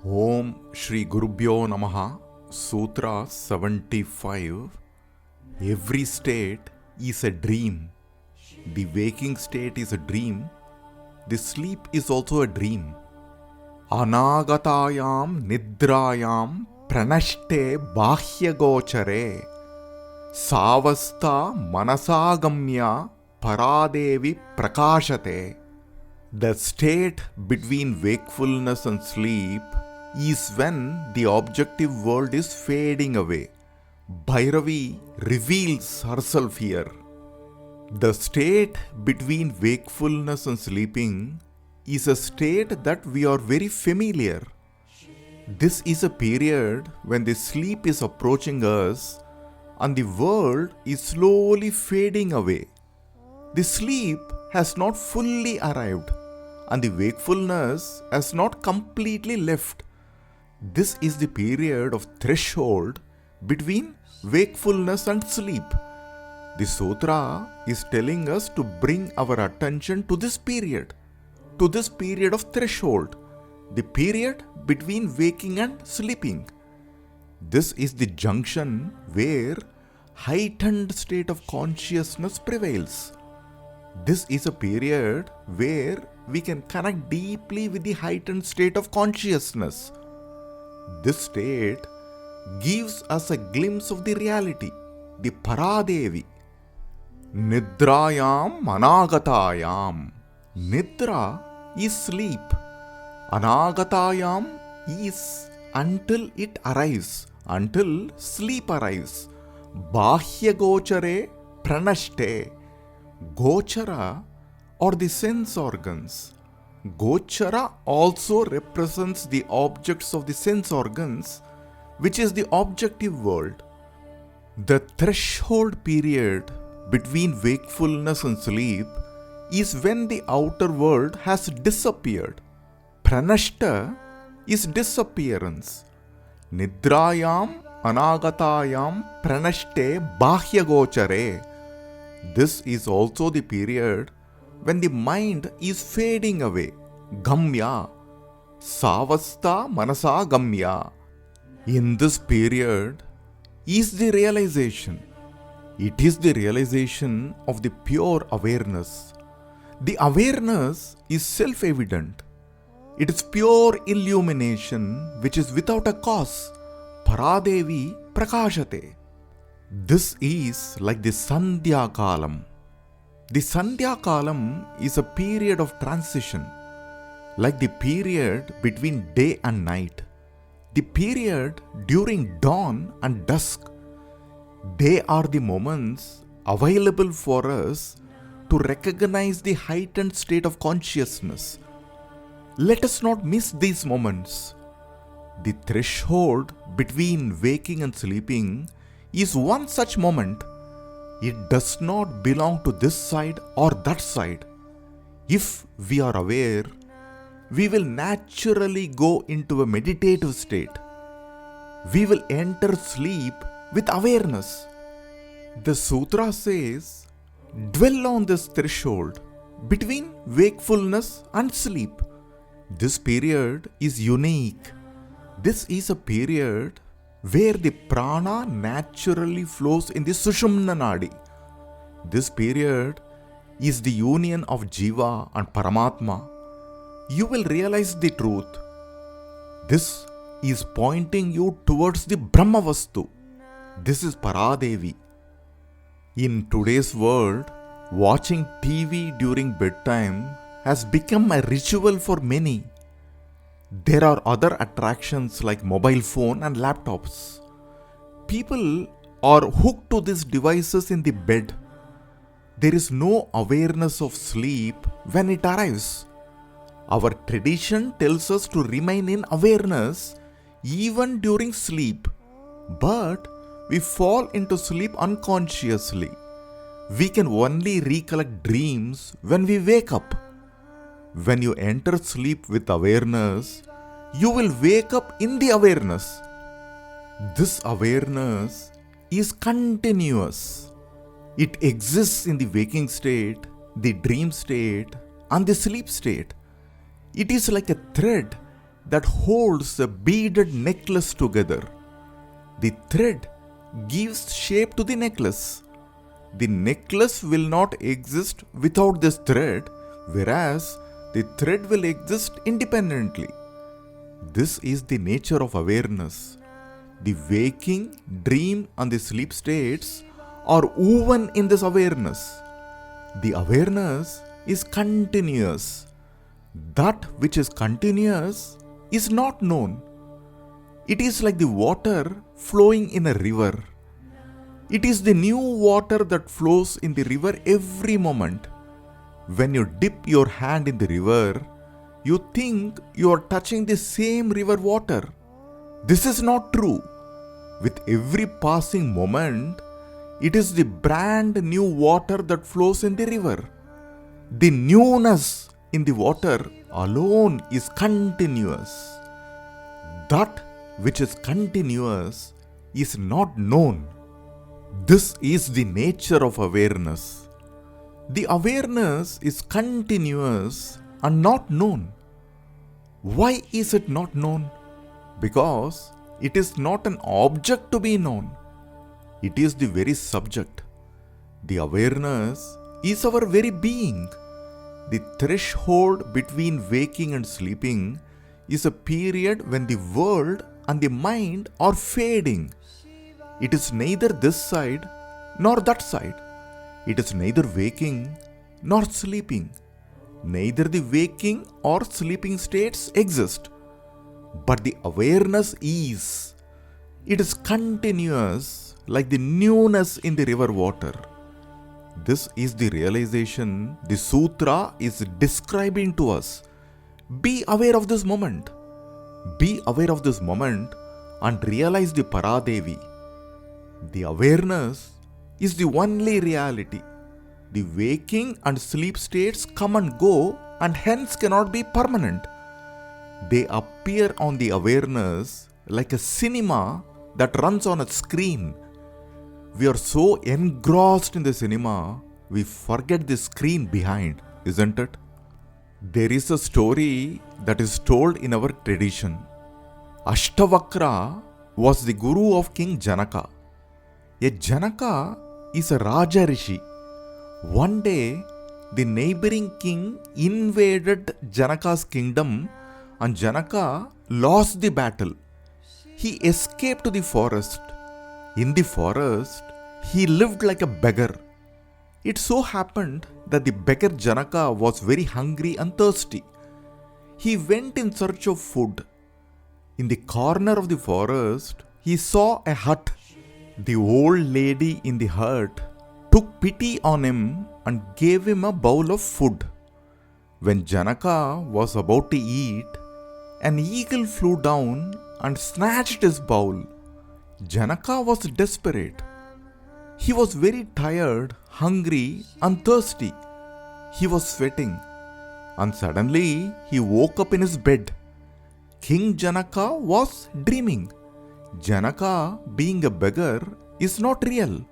Om Shri Gurubhyo Namaha. Sutra-75. Every state is a dream. The waking state is a dream. The sleep is also a dream. Anagatayam nidrayam pranashte bahyagochare savasta manasagamya paradevi prakashate. The state between wakefulness and sleep is when the objective world is fading away. Bhairavi reveals herself here. The state between wakefulness and sleeping is a state that we are very familiar. This is a period when the sleep is approaching us and the world is slowly fading away. The sleep has not fully arrived and the wakefulness has not completely left. This is the period of threshold between wakefulness and sleep. The sutra is telling us to bring our attention to this period of threshold, the period between waking and sleeping. This is the junction where heightened state of consciousness prevails. This is a period where we can connect deeply with the heightened state of consciousness. This state gives us a glimpse of the reality, the Paradevi. Nidrayam anagatayam. Nidra is sleep. Anagatayam is until it arrives, until sleep arrives. Bahyagochare pranashte. Gochara or the sense organs. Gochara also represents the objects of the sense organs, which is the objective world. The threshold period between wakefulness and sleep is when the outer world has disappeared. Pranashta is disappearance. Nidrayam anagatayam pranashte bahyagochare. This is also the period when the mind is fading away. Gamya. Savasta manasa gamya. In this period is the realization. It is the realization of the pure awareness. The awareness is self-evident. It is pure illumination which is without a cause. Paradevi prakashate. This is like the Sandhya Kalam. The Sandhya Kalam is a period of transition, like the period between day and night, the period during dawn and dusk. They are the moments available for us to recognize the heightened state of consciousness. Let us not miss these moments. The threshold between waking and sleeping is one such moment. It does not belong to this side or that side. If we are aware, we will naturally go into a meditative state. We will enter sleep with awareness. The sutra says, dwell on this threshold between wakefulness and sleep. This period is unique. This is a period where the prana naturally flows in the Sushumna Nadi. This period is the union of Jiva and Paramatma. You will realize the truth. This is pointing you towards the Brahma Vastu. This is Paradevi. In today's world, watching TV during bedtime has become a ritual for many. There are other attractions like mobile phone and laptops. People are hooked to these devices in the bed. There is no awareness of sleep when it arrives. Our tradition tells us to remain in awareness even during sleep. But we fall into sleep unconsciously. We can only recollect dreams when we wake up. When you enter sleep with awareness, you will wake up in the awareness. This awareness is continuous. It exists in the waking state, the dream state, and the sleep state. It is like a thread that holds a beaded necklace together. The thread gives shape to the necklace. The necklace will not exist without this thread, whereas the thread will exist independently. This is the nature of awareness. The waking, dream and the sleep states are woven in this awareness. The awareness is continuous. That which is continuous is not known. It is like the water flowing in a river. It is the new water that flows in the river every moment. When you dip your hand in the river, you think you are touching the same river water. This is not true. With every passing moment, it is the brand new water that flows in the river. The newness in the water alone is continuous. That which is continuous is not known. This is the nature of awareness. The awareness is continuous and not known. Why is it not known? Because it is not an object to be known. It is the very subject. The awareness is our very being. The threshold between waking and sleeping is a period when the world and the mind are fading. It is neither this side nor that side. It is neither waking nor sleeping. Neither the waking or sleeping states exist. But the awareness is. It is continuous like the newness in the river water. This is the realization the sutra is describing to us. Be aware of this moment. Be aware of this moment and realize the Paradevi. The awareness is the only reality. The waking and sleep states come and go and hence cannot be permanent. They appear on the awareness like a cinema that runs on a screen. We are so engrossed in the cinema, we forget the screen behind, isn't it? There is a story that is told in our tradition. Ashtavakra was the guru of King Janaka. A Janaka is a Raja Rishi. One day, the neighboring king invaded Janaka's kingdom and Janaka lost the battle. He escaped to the forest. In the forest, he lived like a beggar. It so happened that the beggar Janaka was very hungry and thirsty. He went in search of food. In the corner of the forest, he saw a hut. The old lady in the hut took pity on him and gave him a bowl of food. When Janaka was about to eat, an eagle flew down and snatched his bowl. Janaka was desperate. He was very tired, hungry and thirsty. He was sweating. And suddenly he woke up in his bed. King Janaka was dreaming. Janaka, being a beggar, is not real.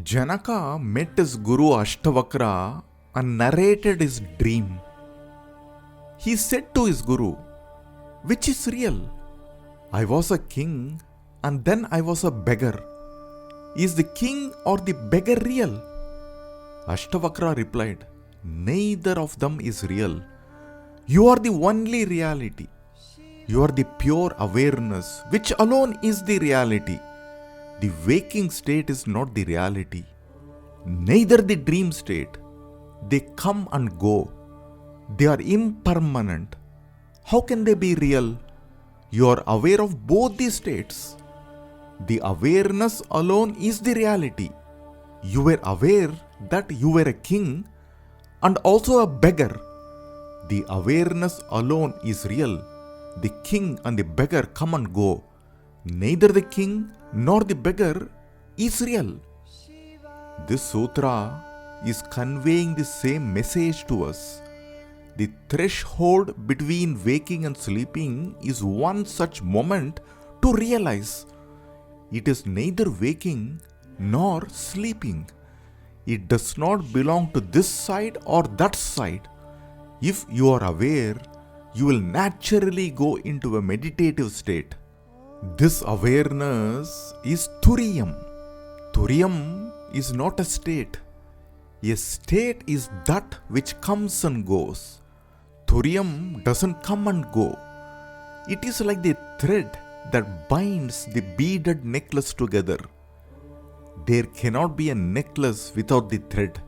Janaka met his guru Ashtavakra and narrated his dream. He said to his guru, "Which is real? I was a king and then I was a beggar. Is the king or the beggar real?" Ashtavakra replied, "Neither of them is real. You are the only reality. You are the pure awareness, which alone is the reality. The waking state is not the reality, neither the dream state. They come and go. They are impermanent. How can they be real? You are aware of both these states. The awareness alone is the reality. You were aware that you were a king and also a beggar. The awareness alone is real. The king and the beggar come and go. Neither the king nor the beggar is real." This sutra is conveying the same message to us. The threshold between waking and sleeping is one such moment to realize it is neither waking nor sleeping. It does not belong to this side or that side. If you are aware, you will naturally go into a meditative state. This awareness is Turiyam. Turiyam is not a state. A state is that which comes and goes. Turiyam doesn't come and go. It is like the thread that binds the beaded necklace together. There cannot be a necklace without the thread.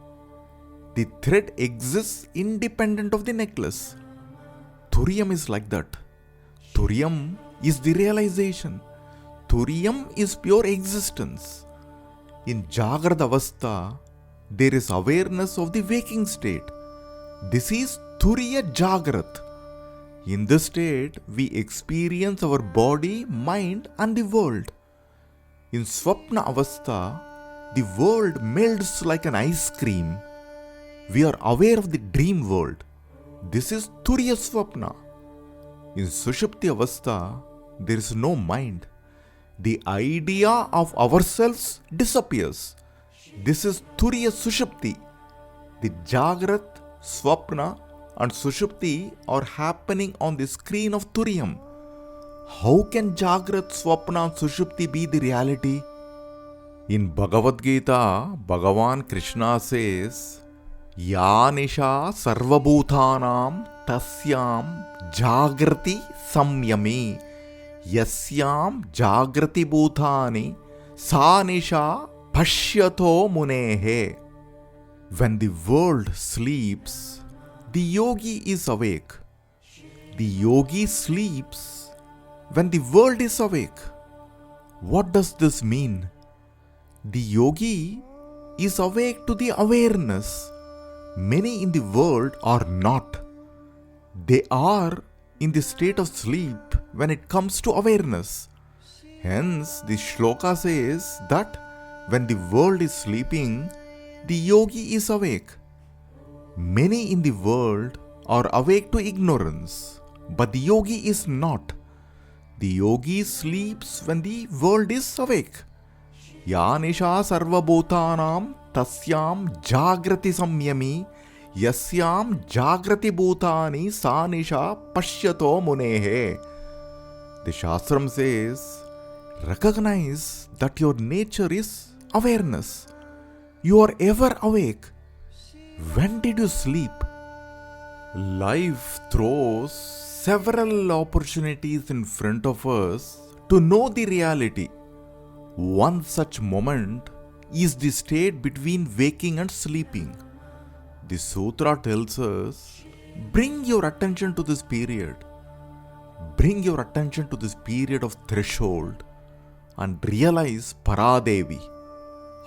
The thread exists independent of the necklace. Turiyam is like that. Turiyam is the realization. Turiyam is pure existence. In Jagrata Avastha, there is awareness of the waking state. This is Turiya Jagrat. In this state, we experience our body, mind and the world. In Swapna Avastha, the world melts like an ice cream. We are aware of the dream world. This is Turiya Swapna. In Sushupti Avastha, there is no mind. The idea of ourselves disappears. This is Turiya Sushupti. The Jagrat, Swapna and Sushupti are happening on the screen of Turiyam. How can Jagrat, Swapna and Sushupti be the reality? In Bhagavad Gita, Bhagavan Krishna says, Ya nisha sarvabhutanam tasyam jagrati samyami yasyam jagrati bhutani sa nisha pashyato munehe. When the world sleeps, the yogi is awake. The yogi sleeps when the world is awake. What does this mean? The yogi is awake to the awareness. Many in the world are not. They are in the state of sleep when it comes to awareness. Hence, the shloka says that when the world is sleeping, the yogi is awake. Many in the world are awake to ignorance, but the yogi is not. The yogi sleeps when the world is awake. Ya nisha sarva bhutanam tasyam jagrati samyami yasyam jagrati bhutani sa nisha pashyato munehe. The Shastram says, recognize that your nature is awareness. You are ever awake. When did you sleep? Life throws several opportunities in front of us to know the reality. One such moment is the state between waking and sleeping. The sutra tells us, bring your attention to this period. Bring your attention to this period of threshold and realize Paradevi.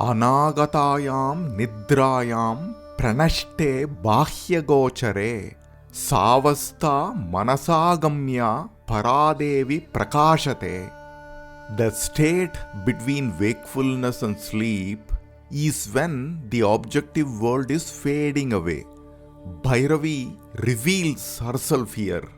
Anagatayam nidrayam pranashte bahyagochare savastha manasagamya Paradevi prakashate. The state between wakefulness and sleep is when the objective world is fading away. Bhairavi reveals herself here.